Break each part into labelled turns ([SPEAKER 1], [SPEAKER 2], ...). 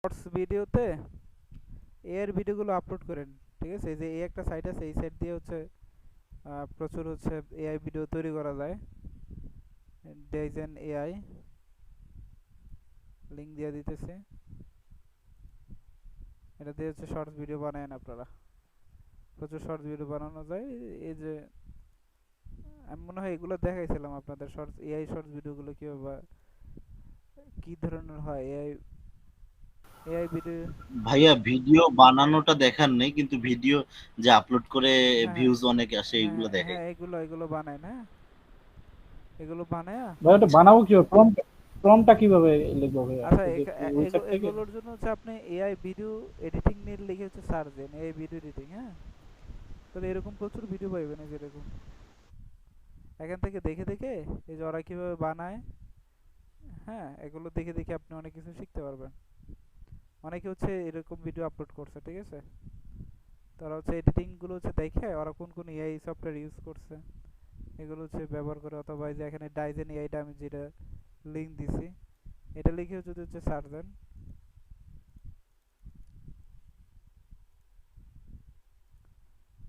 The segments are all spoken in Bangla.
[SPEAKER 1] শর্টস ভিডিওতে এর ভিডিওগুলো আপলোড করেন, ঠিক আছে? এই যে এই একটা সাইট আছে, এই সাইট দিয়ে হচ্ছে প্রচুর হচ্ছে এআই ভিডিও তৈরি করা যায়। ডেইজেন এআই লিঙ্ক দিয়ে দিতেছে, এটা দিয়ে হচ্ছে শর্টস ভিডিও বানায়েন আপনারা। প্রচুর শর্টস ভিডিও বানানো যায়। এই যে আমি মনে হয় এগুলো দেখাইছিলাম আপনাদের, শর্টস এআই শর্টস ভিডিওগুলো কীভাবে কী ধরনের হয় এআই এআই ভিডিও।
[SPEAKER 2] ভাইয়া ভিডিও বানানোটা দেখার নেই, কিন্তু ভিডিও যে আপলোড করে
[SPEAKER 1] হ্যাঁ
[SPEAKER 2] ভিউজ অনেক আসে
[SPEAKER 1] হ্যাঁ
[SPEAKER 2] এইগুলো দেখাই।
[SPEAKER 1] হ্যাঁ, এগুলো এগুলো বানায় না, এগুলো বানায়।
[SPEAKER 3] ভাই ওটা বানাবো কিভাবে? প্রম্পটটা কিভাবে লিখবো ভাইয়া?
[SPEAKER 1] আচ্ছা
[SPEAKER 3] ওই যে ওয়েবসাইট থেকে?
[SPEAKER 1] এগুলোর জন্য হচ্ছে আপনি এআই ভিডিও এডিটিং নিয়ে লিখে হচ্ছে সার্চ দেন, এআই ভিডিও এডিটিং, হ্যাঁ? তাহলে এরকম প্রচুর ভিডিও পাইবেন, এই যেরকম এখান থেকে দেখে দেখে এই যে ওরা কীভাবে বানায়, হ্যাঁ, এগুলো দেখে দেখে আপনি অনেক কিছু শিখতে পারবেন। অনেকে হচ্ছে এরকম ভিডিও আপলোড করছে, ঠিক আছে? তারা হচ্ছে এডিটিংগুলো হচ্ছে দেখে ওরা কোন কোন এআই সফটওয়্যার ইউজ করছে এগুলো হচ্ছে ব্যবহার করে, অথবা এই যে এখানে ডাইজেন এআইটা আমি যেটা লিঙ্ক দিছি এটা লিখেও যদি হচ্ছে সার্চ দেন,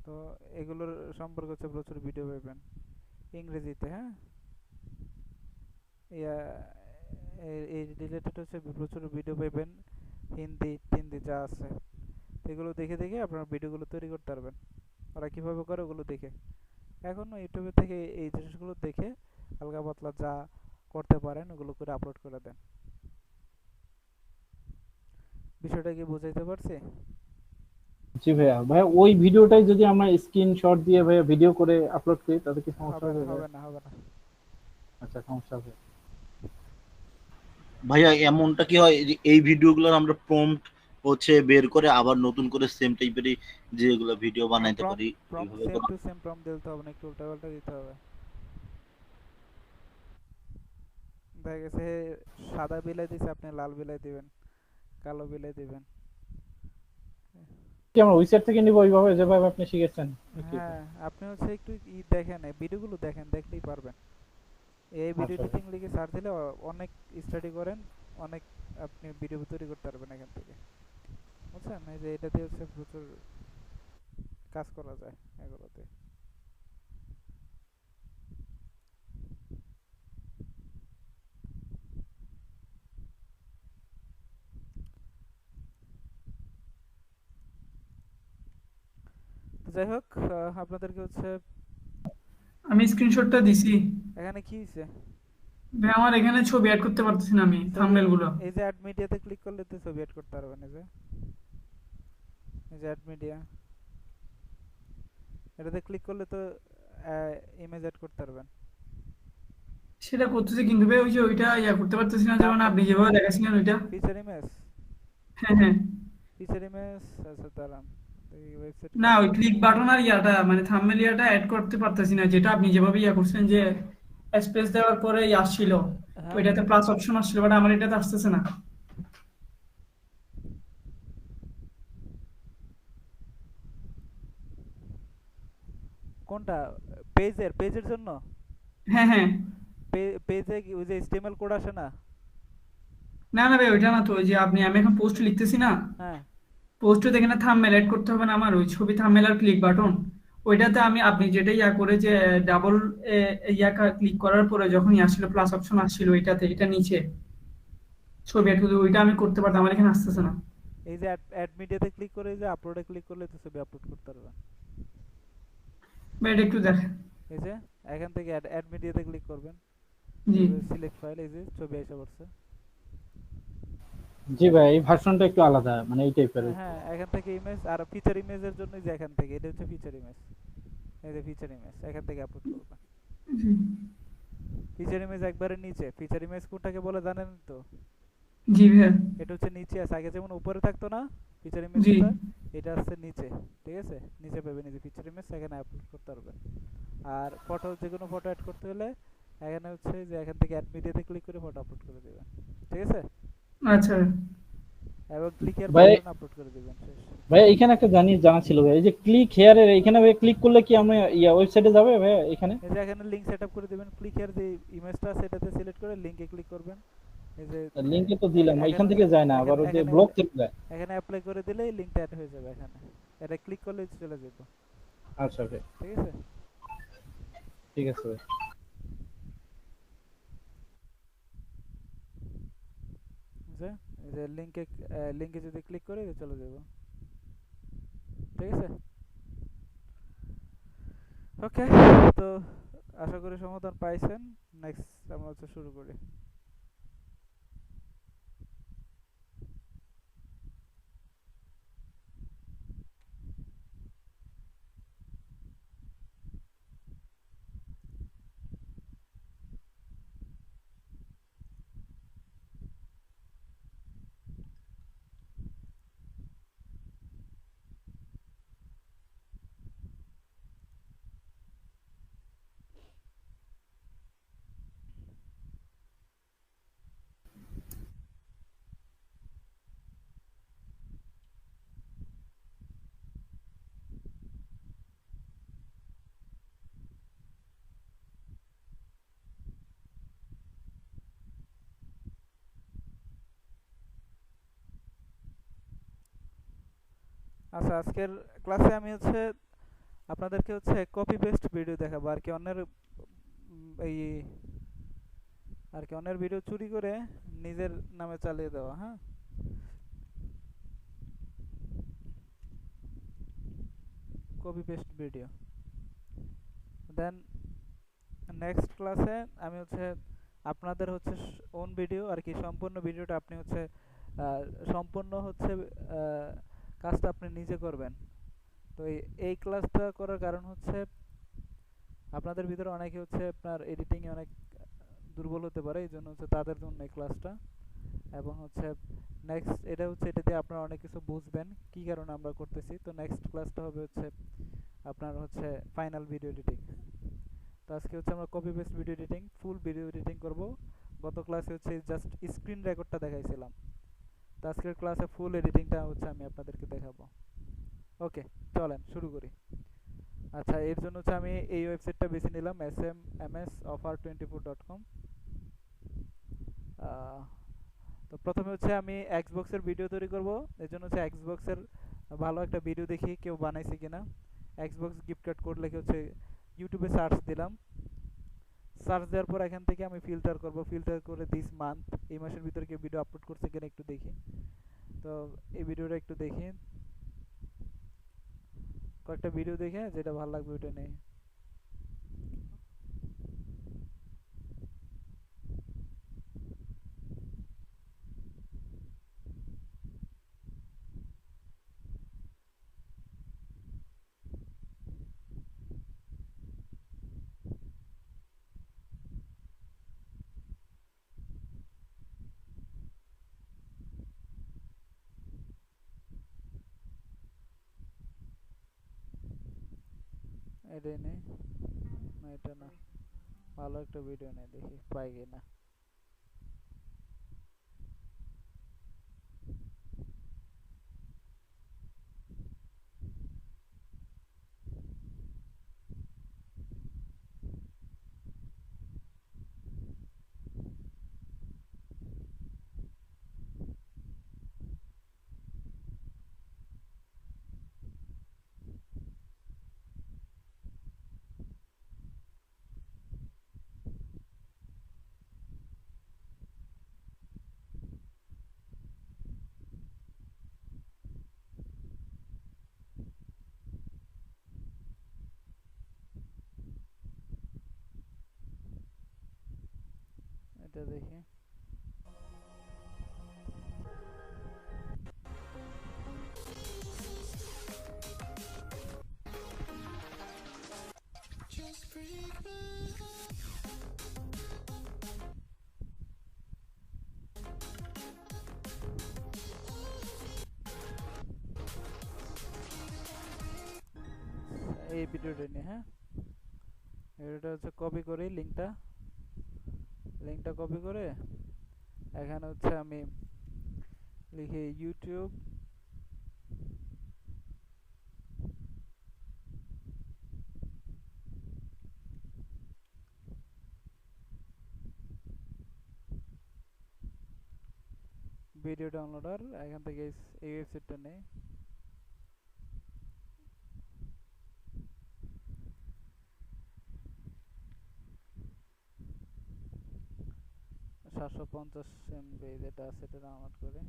[SPEAKER 1] তো এগুলোর সম্পর্কে হচ্ছে প্রচুর ভিডিও পাবেন ইংরেজিতে, হ্যাঁ? ইয়া এই রিলেটেড হচ্ছে প্রচুর ভিডিও পাবেন, হিন্দি টিন্দি যা আছে। তো এগুলো দেখে দেখে আপনারা ভিডিওগুলো তৈরি করতে পারবেন, ওরা কীভাবে করে ওগুলো দেখে। এখনও ইউটিউবে থেকে এই জিনিসগুলো দেখে হালকা পাতলা যা করতে পারেন ওগুলো করে আপলোড করে দেন। বিষয়টা কি বুঝাইতে পারছি?
[SPEAKER 3] জি ভাইয়া। ভাইয়া ওই ভিডিওটাই যদি আমরা স্ক্রিনশট দিয়ে ভাইয়া ভিডিও করে আপলোড করি তাতে কি সমস্যা
[SPEAKER 1] হবে না,
[SPEAKER 3] হবে ভাইয়া?
[SPEAKER 1] হবে না, হবে না।
[SPEAKER 3] আচ্ছা, সমস্যা হবে।
[SPEAKER 2] ভাইয়া এমনটা কি হয় যে এই ভিডিওগুলোর আমরা প্রম্পট হচ্ছে বের করে আবার নতুন করে সেম টাইপেরই যেগুলো ভিডিও
[SPEAKER 1] না,
[SPEAKER 2] বানাইতে
[SPEAKER 1] প্রম্পট
[SPEAKER 2] পারি
[SPEAKER 1] প্রম্পট
[SPEAKER 2] ওইভাবে
[SPEAKER 1] সেম
[SPEAKER 2] কোনো?
[SPEAKER 1] টু সেম প্রম্পট দিতে হবে না, একটু উল্টাপাল্টা দিতে হবে। দেখা গেছে সাদা বিলাই দিছে, আপনি লাল বিলাই দিবেন, কালো বিলাই দিবেন।
[SPEAKER 3] কি আমরা ওয়েবসাইট থেকে নিব ওইভাবে যেভাবে আপনি শিখেছেন নাকি?
[SPEAKER 1] হ্যাঁ, আপনি হচ্ছে একটু দেখেন, ভিডিওগুলো দেখেন, দেখলেই পারবেন। এই ভিডিও
[SPEAKER 3] আচ্ছা ভাই।
[SPEAKER 1] এডিটিং লিখে সার্চ দিলে অনেক স্টাডি করেন, অনেক আপনি ভিডিও তৈরি করতে পারবেন এখান থেকে, বুঝছেন? এই যে এটা দিয়ে হচ্ছে প্রচুর কাজ করা যায় এগুলোতে। তো যাই হোক, আপনাদেরকে হচ্ছে
[SPEAKER 4] আমি স্ক্রিনশটটা দিছি।
[SPEAKER 1] এখানে কি হয়েছে?
[SPEAKER 4] ভাই আমার এখানে ছবি অ্যাড করতে পারতেছি না আমি
[SPEAKER 1] ছবি,
[SPEAKER 4] থাম্বনেল গুলো।
[SPEAKER 1] এই যে অ্যাড মিডিয়াতে ক্লিক করলে তো ছবি অ্যাড করতে পারবেন। এই যে অ্যাড মিডিয়া, এটাতে ক্লিক করলে তো ইমেজ অ্যাড করতে পারবেন।
[SPEAKER 4] সেটা করতেছি কিন্তু ভাই ওই যে ওইটা করতে পারতেছি না, যেমন আপনি যেভাবে দেখাচ্ছিলেন ওইটা।
[SPEAKER 1] ফিচার ইমেজ,
[SPEAKER 4] হ্যাঁ হ্যাঁ।
[SPEAKER 1] ফিচার ইমেজ, আচ্ছা দাঁড়ান, ওয়েবসাইট
[SPEAKER 4] না
[SPEAKER 1] কোনটা?
[SPEAKER 4] ওই ক্লিক বাটন আর মানে থাম্বনেল অ্যাড করতে পারতেছি না, যেটা আপনি যেভাবে করছেন যে স্পেস দেওয়ার পরে আসছিল,
[SPEAKER 1] হ্যাঁ,
[SPEAKER 4] ওইটাতে প্লাস অপশন আসছিল, বাট আমার এটাতে আসতেছে না।
[SPEAKER 1] কোনটা? পেজের জন্য?
[SPEAKER 4] হ্যাঁ হ্যাঁ।
[SPEAKER 1] পেজে ওই যে HTML কোড আসে না?
[SPEAKER 4] না না ভাই ওইটা না তো, ওই যে আমি এখন পোস্ট লিখতেছি না,
[SPEAKER 1] হ্যাঁ,
[SPEAKER 4] পোস্টে দেখে না থাম্বনেল এড করতে হবে না আমার, ওই ছবি থাম্বনেল আর ক্লিক বাটন, ওইটাতে আপনি যেটা করে যে ডাবল ক্লিক করার পরে যখন আসছিল প্লাস অপশন আসছিল ওইটাতে, এটা নিচে ছবি এড, ওইটা আমি করতে পারতাম, আমার এখানে আসতেছে না।
[SPEAKER 1] এই যে অ্যাড মিডিয়াতে ক্লিক করে এই যে আপলোডে ক্লিক করলে তো ছবি আপলোড করতে পারবেন।
[SPEAKER 4] ভাই এটা একটু দেখেন।
[SPEAKER 1] এই যে এখান থেকে অ্যাড মিডিয়াতে ক্লিক করবেন,
[SPEAKER 4] জি।
[SPEAKER 1] সিলেক্ট ফাইল, এই যে ছবি এসে পড়ছে।
[SPEAKER 3] জি ভাই, এই ভার্সনটা একটু আলাদা, মানে এই টাইপের।
[SPEAKER 1] হ্যাঁ, এখান থেকে ইমেজ, আর ফিচার ইমেজের জন্য যে এখান থেকে, এটা হচ্ছে ফিচার ইমেজ। এই যে ফিচার ইমেজ এখান থেকে আপলোড করবেন।
[SPEAKER 4] জি।
[SPEAKER 1] ফিচার ইমেজ একবারে নিচে, ফিচার ইমেজ কোনটাকে বলে জানেন তো?
[SPEAKER 4] জি ভাইয়া।
[SPEAKER 1] এটা হচ্ছে নিচে আছে, আগে যেমন উপরে থাকতো না ফিচার
[SPEAKER 4] জি।
[SPEAKER 1] ইমেজটা, এটা হচ্ছে নিচে, ঠিক আছে? নিচে পাবেন এই যে ফিচার ইমেজ, এখানে আপলোড করতে পারবেন। আর ফটো, যে কোনো ফটো অ্যাড করতে হলে এখানে হচ্ছে যে এখান থেকে অ্যাড মিডিয়াতে ক্লিক করে ফটো আপলোড করে দেবেন, ঠিক আছে?
[SPEAKER 4] আচ্ছা।
[SPEAKER 1] এবং ক্লিক হিয়ার
[SPEAKER 3] ভাই,
[SPEAKER 1] বাটন আপলোড করে দেবেন, শেষ।
[SPEAKER 3] ভাই এখানে একটা জানা ছিল ভাই, এই যে ক্লিক হেয়ারের এখানে ভাই ক্লিক করলে কি আমরা ওয়েবসাইটে যাবে ভাই এখানে?
[SPEAKER 1] এই যে এখানে লিংক সেট আপ করে দেবেন, ক্লিক হিয়ার যে ইমেজটা সেটাতে সিলেক্ট করে লিংকে ক্লিক করবেন, এই যে
[SPEAKER 3] লিংকে তো দিলাম, এখান
[SPEAKER 1] এখানে
[SPEAKER 3] থেকে যায় না, আবার ওই যে
[SPEAKER 1] এখানে
[SPEAKER 3] ব্লক থেকে যায়।
[SPEAKER 1] এখানে অ্যাপ্লাই করে দিলেই লিংকটা অ্যাড হয়ে যাবে এখানে। এটা ক্লিক করলেই চলে যাবে।
[SPEAKER 3] আচ্ছা ভাই,
[SPEAKER 1] ঠিক আছে?
[SPEAKER 3] ঠিক আছে ভাই।
[SPEAKER 1] যে এই যে লিংকে যদি ক্লিক করি চলে যাবে। ঠিক আছে? ওকে, তো আশা করি সমাধান পাইছেন। নেক্সট আমরা হচ্ছে শুরু করি। আচ্ছা, আজকের ক্লাসে আমি হচ্ছে আপনাদেরকে হচ্ছে কপি পেস্ট ভিডিও দেখাবো আর কি, এই অন্যের ভিডিও চুরি করে নিজের নামে চালিয়ে দেওয়া। হ্যাঁ, copy paste video. Then next ক্লাসে আমি হচ্ছে আপনাদের হচ্ছে ওন ভিডিও আর কি, সম্পূর্ণ ভিডিওটা আপনি হচ্ছে সম্পূর্ণ হচ্ছে কাজটা আপনি নিজে করবেন। তো এই ক্লাসটা করার কারণ হচ্ছে আপনাদের ভিতরে অনেকে হচ্ছে আপনার এডিটিংয়ে অনেক দুর্বল হতে পারে, এই জন্য হচ্ছে তাদের জন্য এই ক্লাসটা। এবং হচ্ছে নেক্সট এটা হচ্ছে এটা দিয়ে আপনারা অনেক কিছু বুঝবেন কী কারণে আমরা করতেছি। তো নেক্সট ক্লাসটা হবে হচ্ছে আপনার হচ্ছে ফাইনাল ভিডিও এডিটিং। তো আজকে হচ্ছে আমরা copy paste video editing, full video editing করব। গত ক্লাসে হচ্ছে জাস্ট স্ক্রিন রেকর্ডটা দেখাইছিলাম, তো আজকের ক্লাসে ফুল এডিটিংটা হচ্ছে আমি আপনাদেরকে দেখাবো। ওকে, চলেন শুরু করি। আচ্ছা, এর জন্য হচ্ছে আমি এই ওয়েবসাইটটা বেছে নিলাম, smsoffer24.com। তো প্রথমে হচ্ছে আমি এক্সবক্সের ভিডিও তৈরি করব। এর জন্য হচ্ছে এক্সবক্সের ভালো একটা ভিডিও দেখি কেউ বানাইছে কিনা। এক্সবক্স গিফট কার্ড কোড লিখে হচ্ছে ইউটিউবে সার্চ দিলাম। সার্চ দেওয়ার পর এখান থেকে আমি ফিল্টার করব, ফিল্টার করে দিস মান্থ, এই মাসের ভিতরে কেউ ভিডিও আপলোড করছে কিনা একটু দেখি। তো এই ভিডিওটা একটু দেখি, কয়েকটা ভিডিও দেখে যেটা ভালো লাগবে ওইটা নেই। এটাই নেই, না এটা না, ভালো একটা ভিডিও নেই, দেখি পাই কিনা। এটা দেখি। এই ভিডিওটা নিয়ে, হ্যাঁ, ভিডিওটা হচ্ছে কপি করি, লিঙ্কটা কপি করে এখানে হচ্ছে আমি লিখি ইউটিউব ভিডিও ডাউনলোডার, এখান থেকে এই ওয়েবসাইটটা নেই। $750 MB যেটা আছে এটা ডাউনলোড করে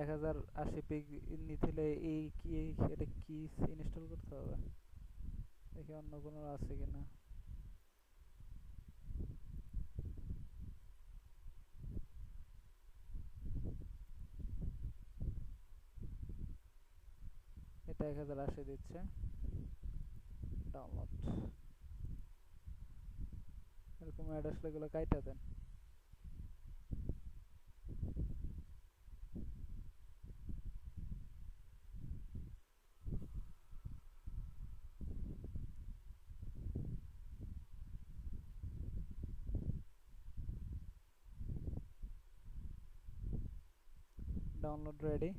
[SPEAKER 1] 1080p নিতে হলে এই কি এটা কি ইনস্টল করতে হবে, দেখি অন্য কোনো আছে কিনা। এটা 1080 দিচ্ছে ডাউনলোড। এরকম অ্যাড আসলে এগুলো কাইটা দেন। Download ready.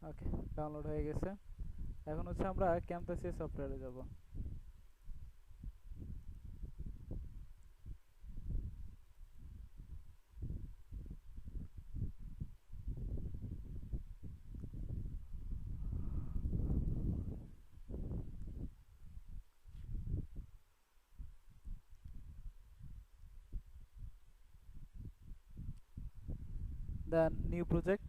[SPEAKER 1] ওকে, ডাউনলোড হয়ে গেছে। এখন হচ্ছে আমরা ক্যাম্পাসে সফটওয়্যারে যাব। The new project,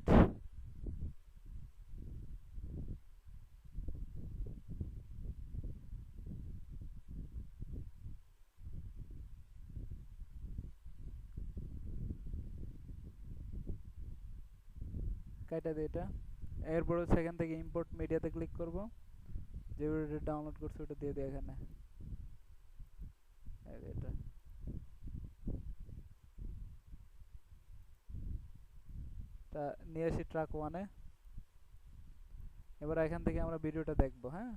[SPEAKER 1] কাইটা দিয়ে এটা। এরপর হচ্ছে এখান থেকে ইম্পোর্ট মিডিয়াতে ক্লিক করব, যে ভিডিওটা ডাউনলোড করছি ওটা দিয়ে দিই এখানে। এই যে এটা তা নিয়ে আসি ট্রাক 1-এ। এবার এখান থেকে আমরা ভিডিওটা দেখব। হ্যাঁ,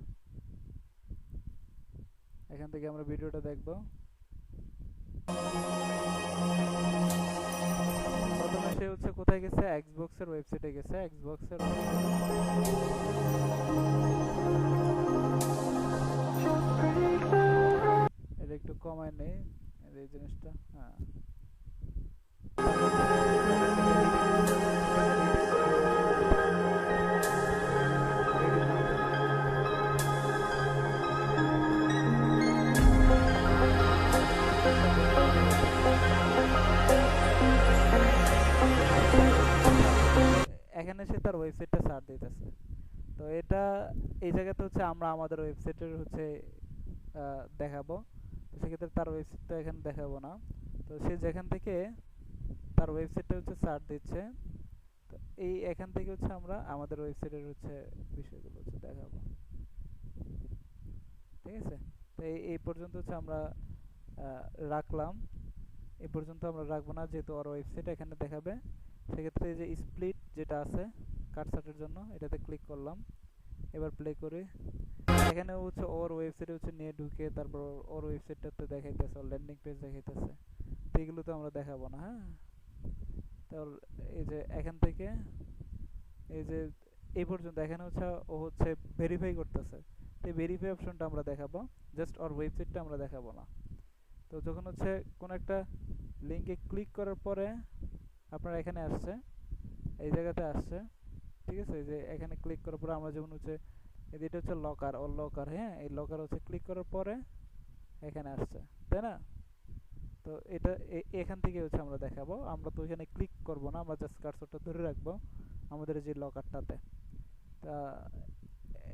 [SPEAKER 1] এখান থেকে আমরা ভিডিওটা দেখব। প্রথমে সে হচ্ছে কোথায় গেছে, এক্সবক্সের ওয়েবসাইটে গেছে। এক্সবক্সের এটা একটু কমায় নেই এই জিনিসটা। হ্যাঁ, এখানে সে তার ওয়েবসাইটটা সার্চ দিতেছে। তো এটা এই জায়গাতে হচ্ছে আমরা আমাদের ওয়েবসাইটের হচ্ছে দেখাবো। তো সেক্ষেত্রে তার ওয়েবসাইট তো এখানে দেখাবো না। তো সে যেখান থেকে তার ওয়েবসাইটটা হচ্ছে সার্চ দিচ্ছে, তো এই এখান থেকে হচ্ছে আমরা আমাদের ওয়েবসাইটের হচ্ছে বিষয়গুলো হচ্ছে দেখাবো। ঠিক আছে, তো এই পর্যন্ত হচ্ছে আমরা রাখলাম। এই পর্যন্ত আমরা রাখবো না, যেহেতু ওর ওয়েবসাইট এখানে দেখাবে। সেক্ষেত্রে এই যে স্প্লিট যেটা আছে কাটসাটের জন্য, এটাতে ক্লিক করলাম। এবার প্লে করি। এখানে হচ্ছে ওর ওয়েবসাইটে হচ্ছে নিয়ে ঢুকে তারপর ওর ওয়েবসাইটটাতে দেখাইতেছে, ওর ল্যান্ডিং পেজ দেখাইতেছে। তো এগুলো তো আমরা দেখাবো না। হ্যাঁ, তো এই যে এখান থেকে এই যে এই পর্যন্ত এখানে হচ্ছে ও হচ্ছে ভেরিফাই করতেছে। তো এই ভেরিফাই অপশনটা আমরা দেখাবো, জাস্ট ওর ওয়েবসাইটটা আমরা দেখাবো না। তো যখন হচ্ছে কোনো একটা লিঙ্কে ক্লিক করার পরে আপনার এখানে আসছে, এই জায়গাতে আসছে। ঠিক আছে, এই যে এখানে ক্লিক করার পরে আমরা যখন হচ্ছে এটা হচ্ছে লকার, ওর লকার। হ্যাঁ, এই লকার হচ্ছে ক্লিক করার পরে এখানে আসছে, তাই না? তো এটা এখান থেকে হচ্ছে আমরা দেখাবো। আমরা তো এখানে ক্লিক করব না, আমরা জাস্ট কার্সরটা ধরে রাখবো আমাদের যে লকারটাতে। তা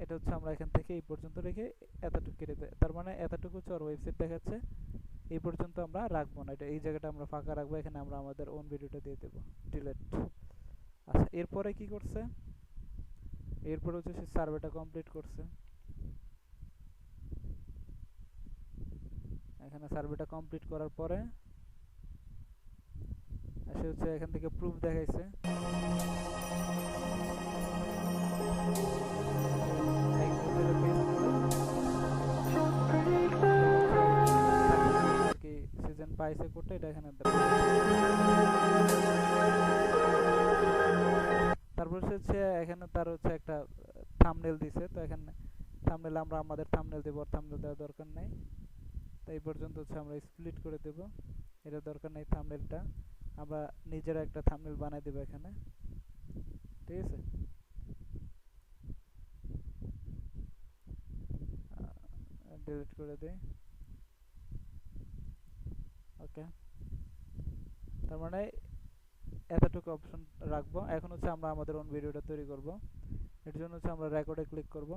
[SPEAKER 1] এটা হচ্ছে আমরা এখান থেকে এই পর্যন্ত রেখে এতটুকু কেটে দেয়। তার মানে এতটুকু হচ্ছে ওর ওয়েবসাইট দেখাচ্ছে, এই পর্যন্ত আমরা রাখবো না। এটা এই জায়গাটা আমরা ফাঁকা রাখবো, এখানে আমরা আমাদের ওন ভিডিওটা দিয়ে দেবো, ডিলিট। আচ্ছা, এরপরে কি করছে? এরপর হচ্ছে সে সার্ভেটা কমপ্লিট করছে। এখানে সার্ভেটা কমপ্লিট করার পরে সে হচ্ছে এখান থেকে প্রুফ দেখাইছে। সিজন পাইছে কোডটা, এটা এখানে তারপর হচ্ছে এখানে তার হচ্ছে একটা থাম্বনেল দিছে। তো এখানে থাম্বনেল আমরা আমাদের থাম্বনেল দেব, থাম্বনেল দেওয়ার দরকার নাই। তো এই পর্যন্ত হচ্ছে আমরা স্প্লিট করে দেব, এটা দরকার নেই। থাম্বনেলটা আমরা নিজেরা একটা থাম্বনেল বানাই দেব এখানে, ঠিক আছে। ডিলিট করে দিই। ওকে, তার মানে এতটুকু অপশন রাখবো। এখন হচ্ছে আমরা আমাদের ওন ভিডিওটা তৈরি করব। এর জন্য হচ্ছে আমরা রেকর্ডে ক্লিক করব,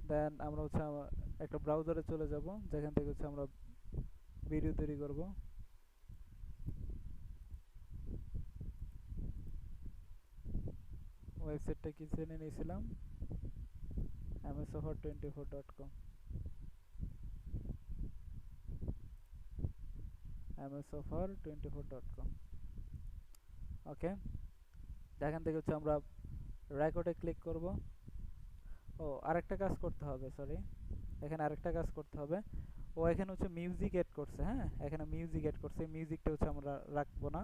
[SPEAKER 1] দেন আমরা হচ্ছে একটা ব্রাউজারে চলে যাব, যেখান থেকে হচ্ছে আমরা ভিডিও তৈরি করব। ওয়েবসাইটটা কি জেনে নিয়েছিলাম, msoffer24.com, msoffer24.com। ওকে, যেখান থেকে হচ্ছে আমরা রেকর্ডে ক্লিক করব। ও আরেকটা কাজ করতে হবে, সরি, এখানে আরেকটা কাজ করতে হবে। ও এখানে হচ্ছে মিউজিক এড করছে, হ্যাঁ, এখানে মিউজিক এড করছে। মিউজিকটা হচ্ছে আমরা রাখবো না,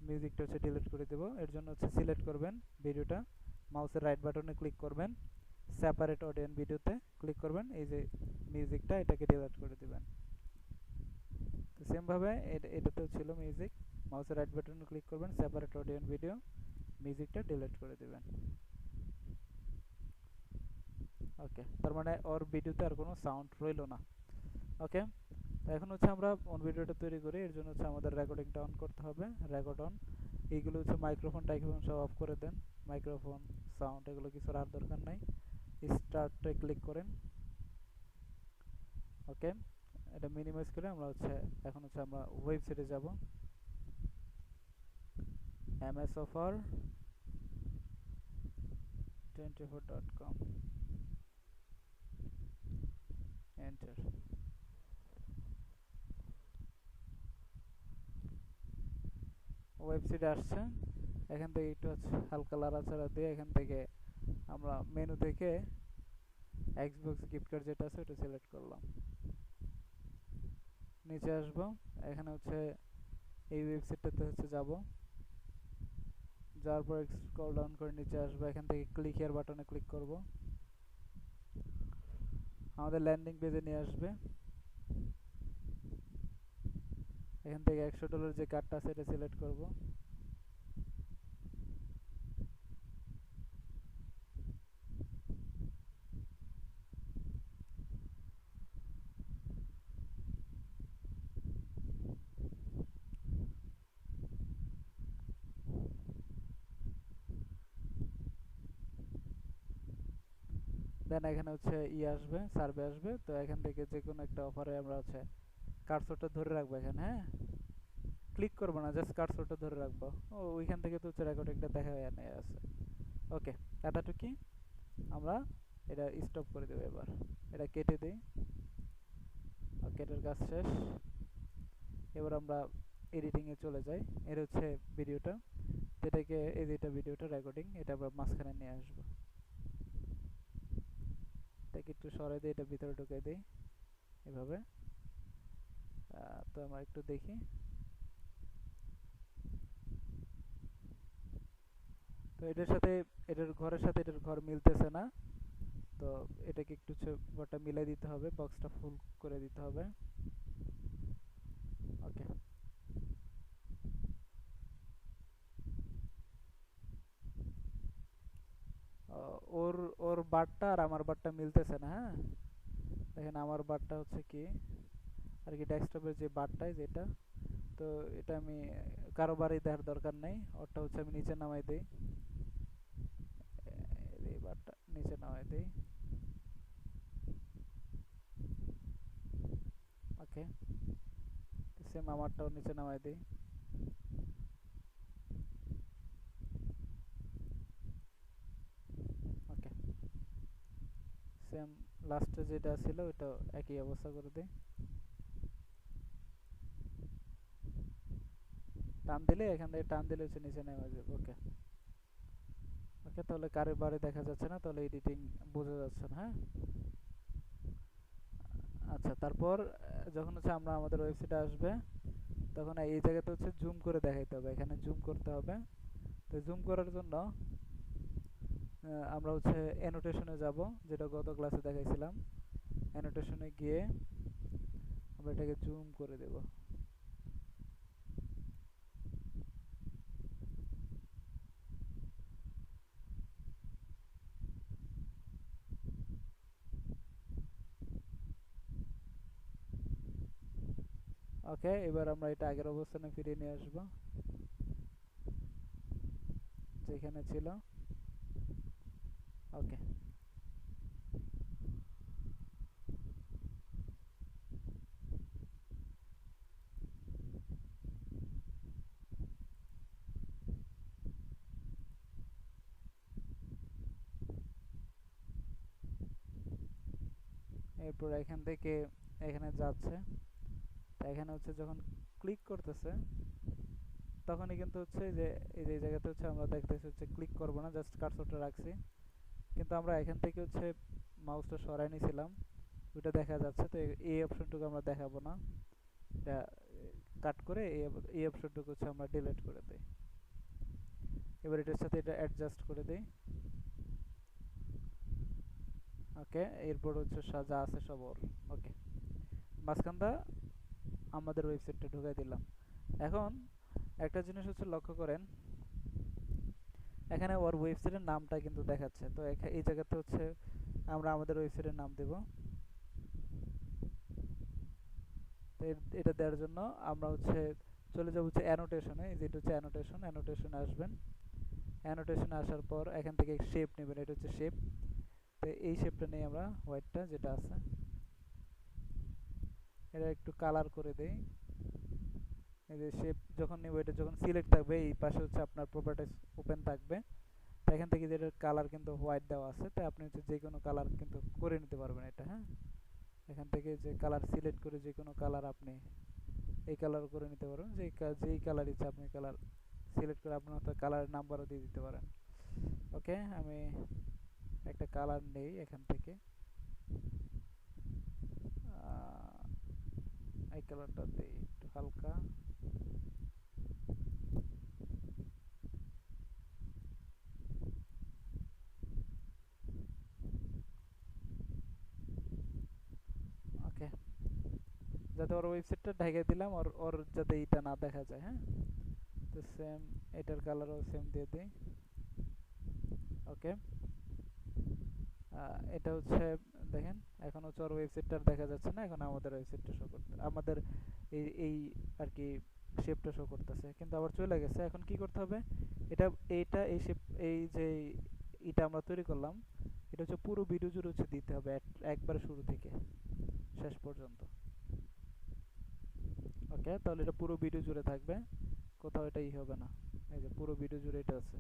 [SPEAKER 1] মিউজিকটা হচ্ছে ডিলিট করে দেব। এর জন্য হচ্ছে সিলেক্ট করবেন ভিডিওটা, মাউসের রাইট বাটনে ক্লিক করবেন, সেপারেট অডিও এন্ড ভিডিওতে ক্লিক করবেন, এই যে মিউজিকটা, এটাকে ডিলিট করে দিবেন। তো সেম ভাবে এটাতেও ছিল মিউজিক, মাউসের রাইট বাটনে ক্লিক করবেন, সেপারেট অডিও এন্ড ভিডিও, মিউজিকটা ডিলিট করে দিবেন। ওকে, তার মানে ওর ভিডিওতে আর কোনো সাউন্ড রইলো না। ওকে, তো এখন হচ্ছে আমরা অন ভিডিওটা তৈরি করি। এর জন্য হচ্ছে আমাদের রেকর্ডিংটা অন করতে হবে, রেকর্ড অন। এইগুলো হচ্ছে মাইক্রোফোন টাইক্রোফোন সব অফ করে দেন, মাইক্রোফোন সাউন্ড এগুলো কিছু আর দরকার নাই। স্টার্টে ক্লিক করেন। ওকে, এটা মিনিমাইজ করে আমরা হচ্ছে এখন হচ্ছে আমরা ওয়েবসাইটে যাব, msoffer24.com, এন্টার। ওয়েবসাইটে আসছে, এখান থেকে একটু হালকা লাড়াচাড়া দিয়ে এখান থেকে আমরা মেনু থেকে এক্সবক্স গিফট কার্ড যেটা আছে ওটা সিলেক্ট করলাম। নিচে আসবো, এখানে হচ্ছে এই ওয়েবসাইটটাতে হচ্ছে যাব, যাওয়ার পর স্ক্রল ডাউন করে নিচে আসবো, এখান থেকে ক্লিক হিয়ার বাটনে ক্লিক করব, আমাদের ল্যান্ডিং পেজে নিয়ে আসবে। এখান থেকে $100 যে কার্ডটা আছে এটা সিলেক্ট করব। দেন এখানে হচ্ছে আসবে, সার্ভে আসবে। তো এখান থেকে যে কোনো একটা অফারে আমরা হচ্ছে কার্সরটা ধরে রাখবো এখানে, হ্যাঁ, ক্লিক করবো না, জাস্ট কার্সরটা ধরে রাখবো। ও ওইখান থেকে তো হচ্ছে রেকর্ডিংটা দেখা হয়ে আছে। ওকে, এতটুকুই, আমরা এটা স্টপ করে দেবো। এবার এটা কেটে দিই। ওকে, এটার কাজ শেষ। এবার আমরা এডিটিংয়ে চলে যাই। এর হচ্ছে ভিডিওটা, যেটাকে এই যেটা ভিডিওটা রেকর্ডিং, এটা আমরা মাঝখানে নিয়ে আসবো। এটাকে একটু সরাই দিই, এটা ভিতরে ঢুকে দিই এভাবে। তো আমরা একটু দেখি। তো এটার সাথে এটার ঘরের সাথে এটার ঘর মিলতেছে না, তো এটাকে একটু ঘরটা মিলাই দিতে হবে, বক্সটা ফুল করে দিতে হবে। ওকে, ওর ওর বারটা আর আমার বারটা মিলতেছে না, হ্যাঁ। দেখেন আমার বারটা হচ্ছে কি আর কি, ডেস্কটপের যে বারটাই যেটা, তো এটা আমি কারো বারই দেওয়ার দরকার নাই। ওরটা হচ্ছে আমি নিচে নামাই দিই, এই বারটা নিচে নামাই দিই। ওকে, সেম আমারটাও নিচে নামাই দিই। ওকে, সেম লাস্টে যেটা ছিল ওটা একই অবস্থা করে দিই। টান দিলে এখান থেকে টান দিলে হচ্ছে নিচে নেমে যাবে। ওকে, ওকে, তাহলে কারোর বারে দেখা যাচ্ছে না, তাহলে এডিটিং বোঝা যাচ্ছে না, হ্যাঁ। আচ্ছা, তারপর যখন হচ্ছে আমরা আমাদের ওয়েবসাইটে আসবে, তখন এই জায়গাতে হচ্ছে জুম করে দেখাইতে হবে, এখানে জুম করতে হবে। তো জুম করার জন্য আমরা হচ্ছে অ্যানোটেশনে যাব, যেটা গত ক্লাসে দেখাইছিলাম। অ্যানোটেশনে গিয়ে আমরা এটাকে জুম করে দেব। ওকে, এবার আমরা এটা আগের অবস্থানে ফিরিয়ে নিয়ে আসবো যেখানে ছিল। ওকে, এরপর এখান থেকে এখানে যাচ্ছে। তো এখানে হচ্ছে যখন ক্লিক করতেছে তখনই কিন্তু হচ্ছে যে এই যে জায়গাতে হচ্ছে আমরা দেখতেছি হচ্ছে ক্লিক করব না, জাস্ট কার্সরটা রাখছি। কিন্তু আমরা এখান থেকে হচ্ছে মাউসটা সরাই নিয়েছিলাম, ওইটা দেখা যাচ্ছে। তো এই অপশনটুকু আমরা দেখাবো না, এটা কাট করে এই অপশনটুকু হচ্ছে আমরা ডিলিট করে দিই। এবার এটার সাথে এটা অ্যাডজাস্ট করে দিই। ওকে, এরপর হচ্ছে যা আছে সব ওর। ওকে, মাঝখানটা আমাদের ওয়েবসাইটটা ঢুকাই দিলাম। এখন একটা জিনিস হচ্ছে লক্ষ্য করেন, এখানে ওর ওয়েবসাইটের নামটা কিন্তু দেখাচ্ছে। তো এই জায়গাতে হচ্ছে আমরা আমাদের ওয়েবসাইটের নাম দেব। তো এটা দেওয়ার জন্য আমরা হচ্ছে চলে যাব হচ্ছে অ্যানোটেশনে। যেটা হচ্ছে অ্যানোটেশনে আসবেন। অ্যানোটেশনে আসার পর এখান থেকে শেপ নেবেন, এটা হচ্ছে শেপ। তো এই শেপটা নেই আমরা, হোয়াইটটা যেটা আছে এটা একটু কালার করে দেই। এই যে শেপ যখন নেব, এটা যখন সিলেক্ট থাকবে এই পাশে হচ্ছে আপনার প্রপার্টিজ ওপেন থাকবে। তো এখান থেকে যেটার কালার কিন্তু হোয়াইট দেওয়া আছে, তাই আপনি হচ্ছে যে কোনো কালার কিন্তু করে নিতে পারবেন এটা। হ্যাঁ, এখান থেকে যে কালার সিলেক্ট করে যে কোনো কালার আপনি এই কালার করে নিতে পারবেন। যেই কালার ইচ্ছা আপনি কালার সিলেক্ট করে আপনার তো কালারের নাম্বারও দিয়ে দিতে পারেন। ওকে, আমি একটা কালার নেই এখান থেকে, এই কালারটা দিই একটু হালকা। ওকে, যাতে ওর ওয়েবসাইটটা ঢেকে দিলাম, ওর যাতে এটা না দেখা যায়। হ্যাঁ, তো সেম এটার কালারও সেম দিয়ে দিই। ওকে, এটা হচ্ছে দেখেন এখন হচ্ছে ওর ওয়েবসাইটটা দেখা যাচ্ছে না, এখন আমাদের ওয়েবসাইটটা শো করতে আমাদের এই আর কি শেপটা শো করতেছে, কিন্তু আবার চলে গেছে। এখন কি করতে হবে, এইটা এই শেপ এই যে এটা আমরা তৈরি করলাম, এটা হচ্ছে পুরো ভিডিও জুড়ে হচ্ছে দিতে হবে একবার শুরু থেকে শেষ পর্যন্ত। ওকে, তাহলে এটা পুরো ভিডিও জুড়ে থাকবে, কোথাও এটা হবে না। এই যে পুরো ভিডিও জুড়ে এটা আছে।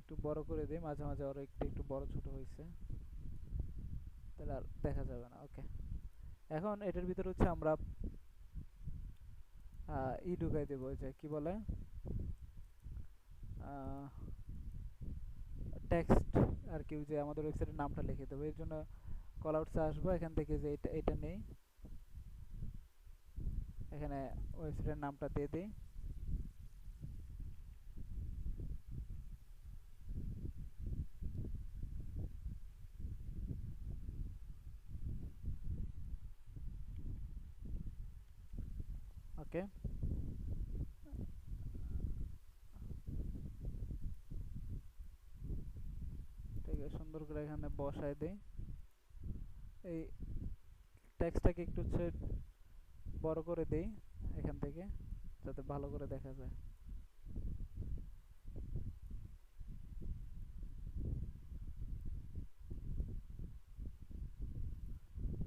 [SPEAKER 1] একটু বড় করে দিই, মাঝে মাঝে আরো একটু বড় ছোট হয়েছে, তাহলে আর দেখা যাবে না। ওকে, এখন এটার ভিতরে হচ্ছে আমরা ঢুকাই দেবো, যে কি বলে টেক্সট আর কি, যে আমাদের ওয়েবসাইটের নামটা লিখে দেবো। এর জন্য কল আউটসে আসবো, এখান থেকে যে এটা নেই, এখানে ওয়েবসাইটের নামটা দিয়ে দিই। ওকে, ঠিক আছে, সুন্দর করে এখানে বসায় দেই। এই টেক্সটটাকে একটু হচ্ছে বড় করে দেই এখান থেকে, যাতে ভালো করে দেখা যায়।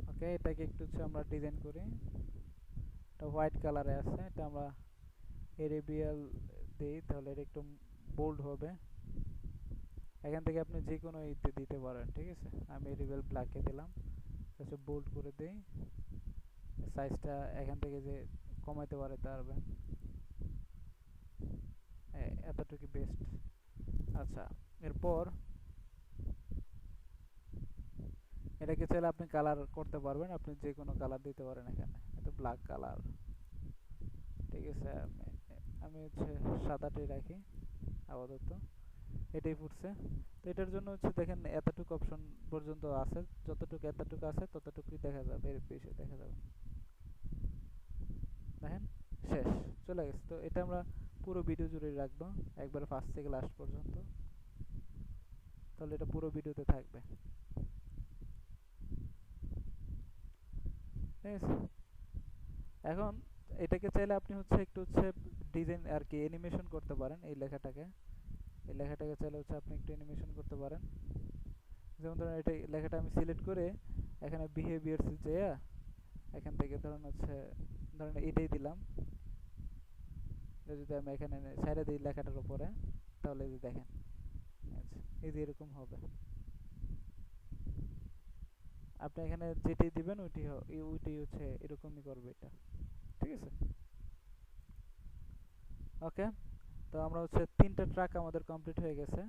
[SPEAKER 1] ওকে, এটাকে একটু হচ্ছে আমরা ডিজাইন করি, এটা হোয়াইট কালারে আছে, এটা আমরা এরিবিয়াল দিই, তাহলে এটা একটু বোল্ড হবে। এখান থেকে আপনি যে কোনো ইতে দিতে পারেন, ঠিক আছে। আমি এরিবিয়াল ব্ল্যাকে দিলাম, হচ্ছে বোল্ড করে দেই। সাইজটা এখান থেকে যে কমাইতে পারবেন, এতটুকু বেস্ট। আচ্ছা, এরপর এটাকে চাইলে আপনি কালার করতে পারবেন, আপনি যে কোনো কালার দিতে পারেন। এখানে এটা ব্ল্যাক কালার, ঠিক আছে। আমি হচ্ছে সাদাটাই রাখি, আপাতত এটাই ফুটছে। তো এটার জন্য হচ্ছে দেখেন এতটুকু অপশন পর্যন্ত আছে, যতটুকু এতটুকু আছে ততটুকুই দেখা যাবে, এর বেশি দেখা যাবে না। দেখেন শেষ, চলে গেছে। তো এটা আমরা পুরো ভিডিও জুড়ে রাখবো একবার ফার্স্ট থেকে লাস্ট পর্যন্ত, তাহলে এটা পুরো ভিডিওতে থাকবে, ঠিক আছে। এখন এটাকে চাইলে আপনি হচ্ছে একটু হচ্ছে ডিজাইন আর কি অ্যানিমেশন করতে পারেন। এই লেখাটাকে চাইলে হচ্ছে আপনি একটু অ্যানিমেশন করতে পারেন। যেমন ধরুন এটা লেখাটা আমি সিলেক্ট করে এখানে বিহেভিয়ার্স যেয়ে এখান থেকে ধরুন হচ্ছে ধরেন এটাই দিলাম। এটা যদি আমি এখানে ছেড়ে দিই লেখাটার উপরে, তাহলে এই যে দেখেন, আচ্ছা এই যে এরকম হবে। আপনি এখানে যেটাই দিবেন ওইটাই হচ্ছে এরকমই করবে এটা, ঠিক আছে। ওকে, তো আমরা হচ্ছে 3টা ট্র্যাক আমাদের কমপ্লিট হয়ে গেছে।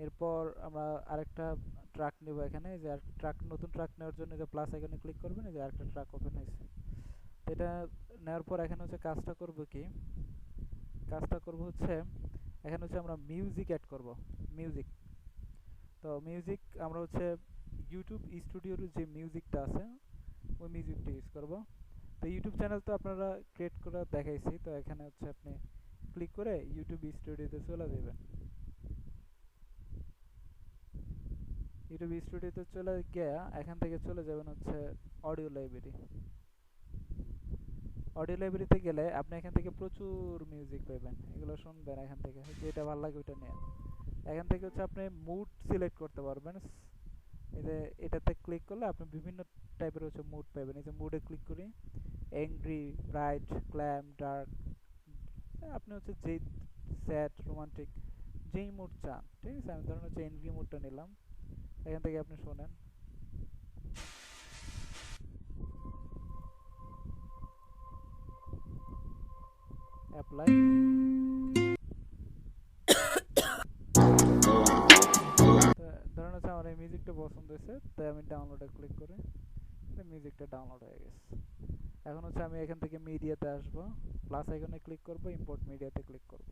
[SPEAKER 1] এরপর আমরা আরেকটা ট্র্যাক নেব। এখানে যে ট্র্যাক, নতুন ট্র্যাক নেওয়ার জন্য যে প্লাস আইকনে ক্লিক করবেন, এই যে আরেকটা ট্র্যাক ওপেন হয়েছে। তো এটা নেওয়ার পর এখানে হচ্ছে কাজটা করব কি, কাজটা করব হচ্ছে এখানে হচ্ছে আমরা মিউজিক অ্যাড করব, মিউজিক। তো মিউজিক আমরা হচ্ছে ইউটিউব স্টুডিওর যে মিউজিকটা আছে ওই মিউজিকটা ইউজ করব। তো ইউটিউব চ্যানেল তো আপনারা ক্রিয়েট করে দেখাইছি, তো এখানে হচ্ছে আপনি ক্লিক করে ইউটিউব স্টুডিওতে চলে যাবেন। ইউটিউব স্টুডিওতে চলে গিয়ে এখান থেকে চলে যাবেন হচ্ছে অডিও লাইব্রেরি। অডিও লাইব্রেরিতে গেলে আপনি এখান থেকে প্রচুর মিউজিক পাবেন, এগুলো শুনবেন এখান থেকে, যেটা ভালো লাগে ওইটা নিয়ে। এখান থেকে হচ্ছে আপনি মুড সিলেক্ট করতে পারবেন। এই যে এটাতে ক্লিক করলে আপনি বিভিন্ন টাইপের হচ্ছে মুড পাবেন। এই যে মুডে ক্লিক করি, অ্যাংরি, ব্রাইট, ক্ল্যাম, ডার্ক, আপনি হচ্ছে যেই স্যাড, রোমান্টিক যেই মুড চান, ঠিক আছে। আমি ধরুন হচ্ছে অ্যাংরি মুডটা নিলাম, এখান থেকে আপনি শোনেন। অ্যাপ্লাই, ধরুন হচ্ছে আমার এই মিউজিকটা পছন্দ হয়েছে, তাই আমি ডাউনলোডে ক্লিক করে মিউজিকটা ডাউনলোড হয়ে গেছে। এখন হচ্ছে আমি এখান থেকে মিডিয়াতে আসবো, প্লাস আইকনে ক্লিক করব, ইম্পোর্ট মিডিয়াতে ক্লিক করব,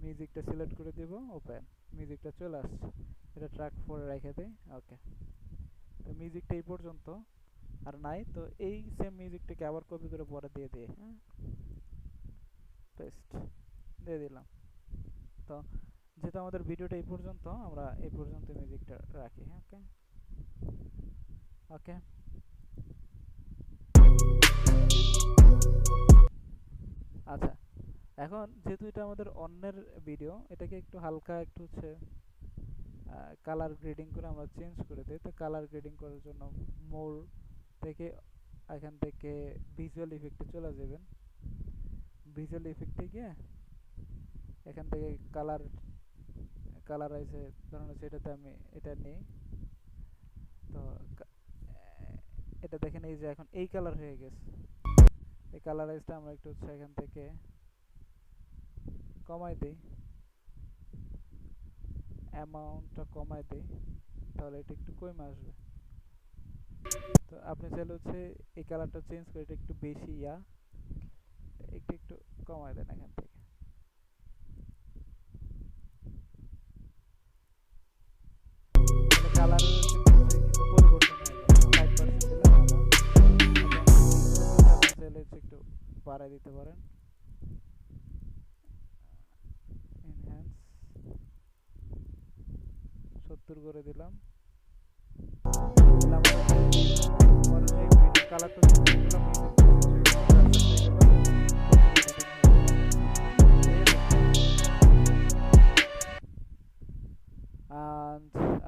[SPEAKER 1] মিউজিকটা সিলেক্ট করে দেব, ওপেন, মিউজিকটা চলে আসছে। এটা ট্র্যাক 4 রেখে দেই, ওকে। তো মিউজিকটা এই পর্যন্ত আর নাই, তো এই সেম মিউজিকটাকে আবার কপি করে পরে দিয়ে দিই, হ্যাঁ, পেস্ট দিয়ে দিলাম। তো যেহেতু আমাদের ভিডিওটা এই পর্যন্ত, আমরা এই পর্যন্ত মিউজিকটা রাখি, হ্যাঁ, ওকে ওকে। আচ্ছা, এখন যেহেতু এটা আমাদের অন্যের ভিডিও, এটাকে একটু হালকা একটু হচ্ছে কালার গ্রেডিং করে আমরা চেঞ্জ করে দিই। তো কালার গ্রেডিং করার জন্য মোর থেকে এখান থেকে ভিজুয়াল ইফেক্টে চলে যাবেন। ভিজুয়াল ইফেক্টে গিয়ে এখান থেকে কালারাইজে ধরুন হচ্ছে এটাতে আমি এটা নিই। তো এটা দেখেন এই যে এখন এই কালার হয়ে গেছে। এই কালারাইজটা আমরা একটু হচ্ছে এখান থেকে কমাই দিই, অ্যামাউন্টটা কমাই দিই, তাহলে এটা একটু কমে আসবে। তো আপনি চাইলে হচ্ছে এই কালারটা চেঞ্জ করে এটা একটু বেশি একটু একটু কমাই দেন এখান থেকে। কালার কিছু পরিবর্তন হয়ে গেল, 5% দিলাম অ্যামাউন্ট, আপনি চাইলে হচ্ছে একটু বাড়াই দিতে পারেন, এনহ্যান্স 70 করে দিলাম। কালারটা দিলাম,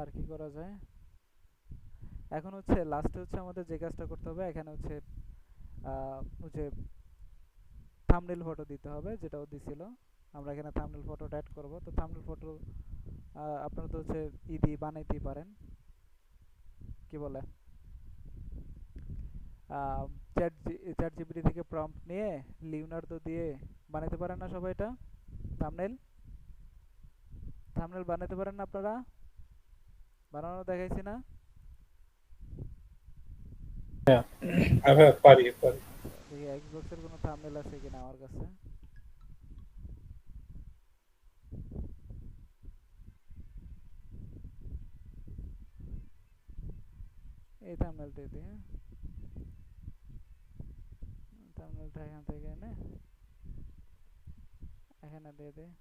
[SPEAKER 1] আর কি করা যায়। এখন হচ্ছে লাস্টে হচ্ছে আমাদের যে কাজটা করতে হবে, এখানে হচ্ছে যে থাম্বনেল ফটো দিতে হবে, যেটাও দিছিল। আমরা এখানে থাম্বনেল ফটোটা অ্যাড করব। তো থাম্বনেল ফটো আপনারা তো হচ্ছে বানাইতেই পারেন, কি বলে চ্যাট জিপিটি থেকে প্রম্পট নিয়ে লিওনার্দো দিয়ে বানাইতে পারেন না সবাই? এটা থাম্বনেল বানাইতে পারেন না আপনারা? বানানো দেখাইছি না?
[SPEAKER 3] পারি।
[SPEAKER 1] দেখি এক্সবক্সের কোনো থাম্বনেল আছে কিনা আমার কাছে। এই থাম্বনেলটা দিই, হ্যাঁ থাম্বনেলটা এখান থেকে এনে এখানে দিয়ে দিই,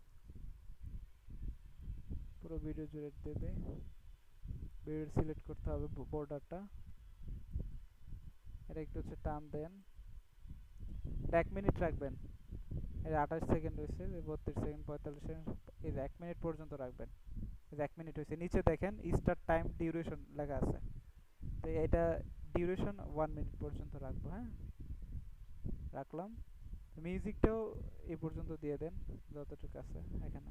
[SPEAKER 1] পুরো ভিডিও জুড়ে দিয়ে দিই। ভিডিও সিলেক্ট করতে হবে বর্ডারটা, এটা একটু হচ্ছে টান দেন, 1 মিনিট রাখবেন। এই 28 সেকেন্ড হয়েছে, 32 সেকেন্ড, 45 সেকেন্ড, এই 1 মিনিট পর্যন্ত রাখবেন। এই 1 মিনিট হয়েছে, নিচে দেখেন স্টার্ট টাইম ডিউরেশন লেখা আছে, তো এটা ডিউরেশন 1 মিনিট পর্যন্ত রাখবো। হ্যাঁ রাখলাম। মিউজিকটাও এই পর্যন্ত দিয়ে দেন যতটুকু আছে এখানে।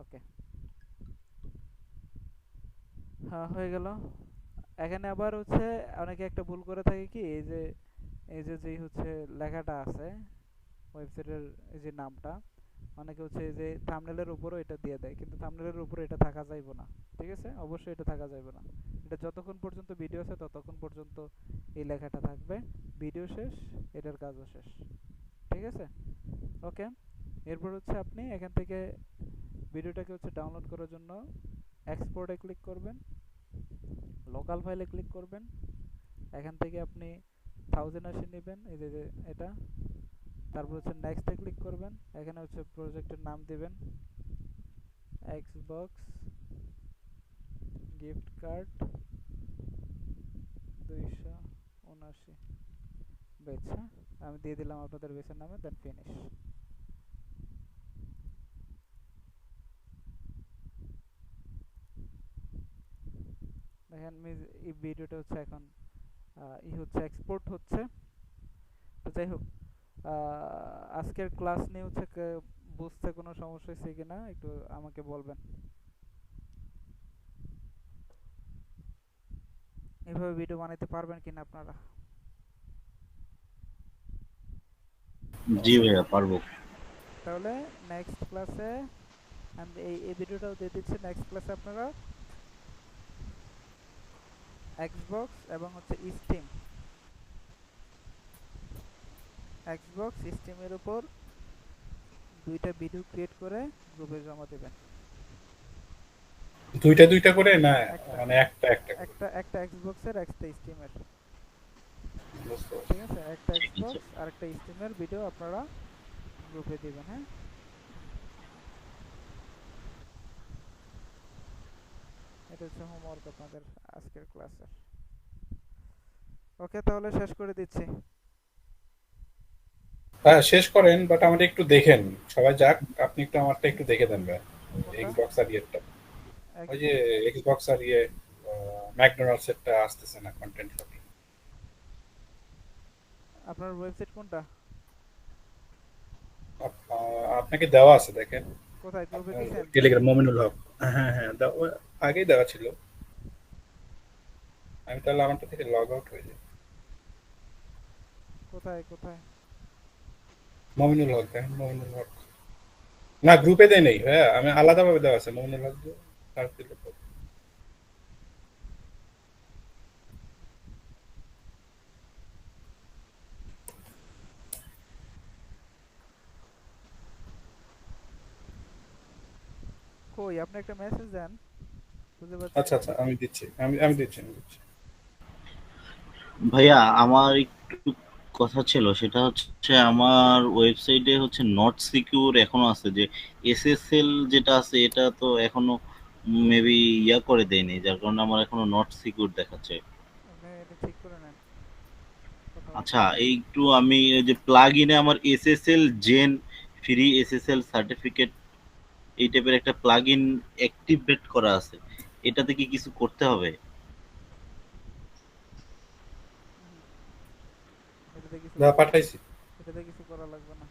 [SPEAKER 1] ওকে, হ্যাঁ হয়ে গেল। এখানে আবার হচ্ছে অনেকে একটা ভুল করে থাকে কি, যেই হচ্ছে লেখাটা আছে ওয়েবসাইটের, এই যে নামটা, অনেকে হচ্ছে এই যে থাম্বনেলের উপরও এটা দিয়ে দেয়, কিন্তু থাম্বনেলের উপরে এটা থাকা যাইবে না। ঠিক আছে, অবশ্যই এটা থাকা যাবে না। এটা যতক্ষণ পর্যন্ত ভিডিও আছে ততক্ষণ পর্যন্ত এই লেখাটা থাকবে, ভিডিও শেষ এটার কাজও শেষ। ঠিক আছে, ওকে। এরপর হচ্ছে আপনি এখান থেকে ভিডিওটাকে হচ্ছে ডাউনলোড করার জন্য এক্সপোর্টে ক্লিক করবেন, লোকাল ফাইলে ক্লিক করবেন, এখান থেকে আপনি 1080 নেবেন, এই যে এটা, তারপর হচ্ছে নেক্সটে ক্লিক করবেন, এখানে হচ্ছে প্রজেক্টের নাম দিবেন এক্সবক্স গিফট কার্ড 279 বেচ। হ্যাঁ আমি দিয়ে দিলাম আপনাদের বেচের নামে, দেন ফিনিশ। দেখেন এই ভিডিওটা হচ্ছে এখন হচ্ছে এক্সপোর্ট হচ্ছে। তো যাই হোক, আজকের ক্লাস নিয়ে হচ্ছে বুঝতে কোনো সমস্যা হয়েছে কিনা একটু আমাকে বলবেন। এভাবে ভিডিও বানাইতে পারবেন কিনা আপনারা?
[SPEAKER 2] জি ভাইয়া পারবো।
[SPEAKER 1] তাহলে নেক্সট ক্লাসে আমি এই ভিডিওটাও দিয়ে দিচ্ছি। নেক্সট ক্লাসে আপনারা এক্সবক্স এবং হচ্ছে এক্সবক্স স্টিমের উপর দুইটা ভিডিও ক্রিয়েট করে গ্রুপে জমা দেবেন।
[SPEAKER 5] দুইটা দুইটা করে না, মানে একটা একটা করে?
[SPEAKER 1] একটা এক্সবক্সের একটা স্টিমের,
[SPEAKER 5] বুঝতে পারছি।
[SPEAKER 1] ঠিক আছে? একটা
[SPEAKER 2] ঠিক আছে।
[SPEAKER 1] এক্সবক্স আর একটা স্টিমের ভিডিও আপনারা গ্রুপে দিবেন। হ্যাঁ এটা হচ্ছে হোমওয়ার্ক আপনাদের আজকের ক্লাসের। ওকে, তাহলে শেষ করে দিচ্ছি।
[SPEAKER 5] হ্যাঁ শেষ করেন, বাট আমাদের একটু দেখেন, সবাই যাক, আপনি একটু আমারটা একটু দেখে দেন ভাই,
[SPEAKER 1] কোনটা?
[SPEAKER 5] এক্সবক্স আর ইয়েরটা। ওই যে
[SPEAKER 1] Xbox?
[SPEAKER 5] এক্সবক্স আর ইয়ে ম্যাকডোনাল্ডস এরটা আসতেছে না কন্টেন্ট ফ্লোটিং।
[SPEAKER 1] আপনার ওয়েবসাইট কোনটা?
[SPEAKER 5] আপনাকে দেওয়া আছে দেখেন,
[SPEAKER 1] কোথায়, গ্রুপে
[SPEAKER 5] আপনার
[SPEAKER 1] দিছেন?
[SPEAKER 5] টেলিগ্রাম মমিনুল হক। হ্যাঁ হ্যাঁ আগেই দেওয়া ছিল। আমি তাহলে আমারটা থেকে লগ আউট হয়ে যাই।
[SPEAKER 1] কোথায় কোথায়?
[SPEAKER 5] মমিনুল হক দেখেন, মমিনুল হক। না গ্রুপে দেয় নেই, হ্যাঁ আমি আলাদাভাবে দেওয়া আছে, মমিনুল হক দিয়ে সার্চ দিলে পাবো।
[SPEAKER 1] কই আপনি একটা মেসেজ দেন, বুঝতে পারছি
[SPEAKER 5] আচ্ছা
[SPEAKER 1] না।
[SPEAKER 5] আচ্ছা আমি দিচ্ছি, আমি দিচ্ছি।
[SPEAKER 2] ভাইয়া আমার একটু কথা ছিল, সেটা হচ্ছে আমার ওয়েবসাইটে হচ্ছে নট সিকিউর এখনো আছে, যে এসএসএল যেটা আছে এটা তো এখনো মেবি করে দেয়নি, যার কারণে আমার এখনো নট সিকিউর দেখাচ্ছে।
[SPEAKER 1] আপনি এটা ঠিক করে নেন, কথা বলতে
[SPEAKER 2] আচ্ছা একটু আমি ওই যে প্লাগ ইনে আমার SSL Zen free SSL certificate এই টাইপের একটা প্লাগ ইন অ্যাক্টিভেট করা আছে, এটাতে কি কিছু করতে হবে?
[SPEAKER 1] এটাতে কিছু
[SPEAKER 5] পাঠাইছি।
[SPEAKER 1] এটাতে কিছু করা লাগবে না।